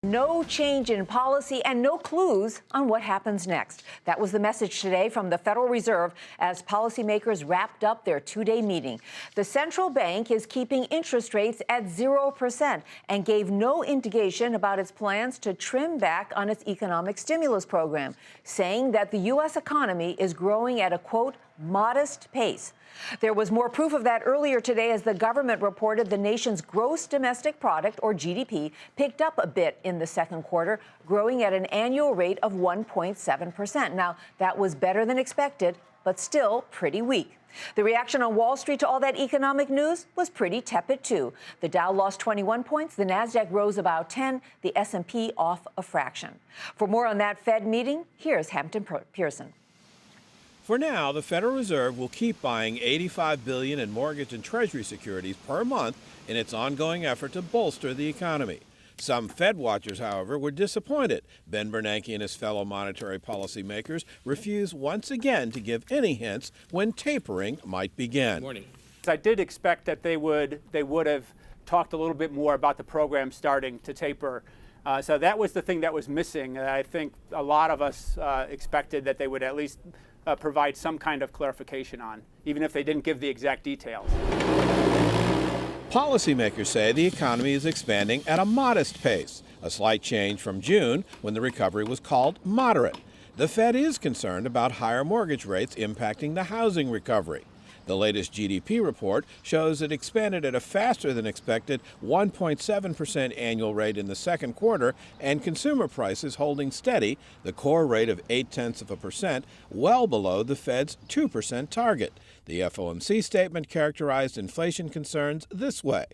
No change in policy and no clues on what happens next. That was the message today from the Federal Reserve as policymakers wrapped up their two-day meeting. The central bank is keeping interest rates at 0% and gave no indication about its plans to trim back on its economic stimulus program, saying that the U.S. economy is growing at a, quote, modest pace. There was more proof of that earlier today as the government reported the nation's gross domestic product, or GDP, picked up a bit in the second quarter, growing at an annual rate of 1.7%. Now, that was better than expected, but still pretty weak. The reaction on Wall Street to all that economic news was pretty tepid, too. The Dow lost 21 points, the Nasdaq rose about 10, the S&P off a fraction. For more on that Fed meeting, here's Hampton Pearson. For now, the Federal Reserve will keep buying $85 billion in mortgage and Treasury securities per month in its ongoing effort to bolster the economy. Some Fed watchers, however, were disappointed. Ben Bernanke and his fellow monetary policymakers refused once again to give any hints when tapering might begin. Good morning. I did expect that they would have talked a little bit more about the program starting to taper. So that was the thing that was missing. I think a lot of us expected that they would at least provide some kind of clarification on, even if they didn't give the exact details. Policymakers say the economy is expanding at a modest pace, a slight change from June when the recovery was called moderate. The Fed is concerned about higher mortgage rates impacting the housing recovery. The latest GDP report shows it expanded at a faster than expected 1.7% annual rate in the second quarter, and consumer prices holding steady, the core rate of 0.8%, well below the Fed's 2% target. The FOMC statement characterized inflation concerns this way.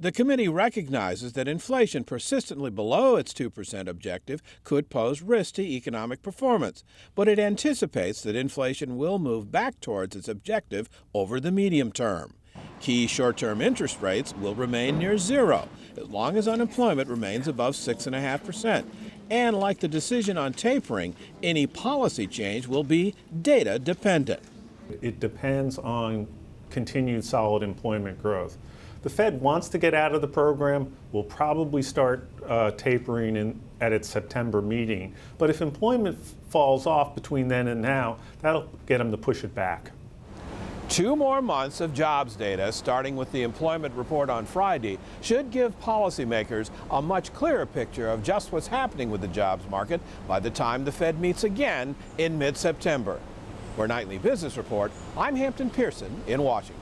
The committee recognizes that inflation persistently below its 2% objective could pose risk to economic performance, but it anticipates that inflation will move back towards its objective over the medium term. Key short-term interest rates will remain near zero as long as unemployment remains above 6.5%. And like the decision on tapering, any policy change will be data dependent. It depends on continued solid employment growth. The Fed wants to get out of the program, will probably start tapering at its September meeting. But if employment falls off between then and now, that'll get them to push it back. 2 more months of jobs data, starting with the employment report on Friday, should give policymakers a much clearer picture of just what's happening with the jobs market by the time the Fed meets again in mid-September. For Nightly Business Report, I'm Hampton Pearson in Washington.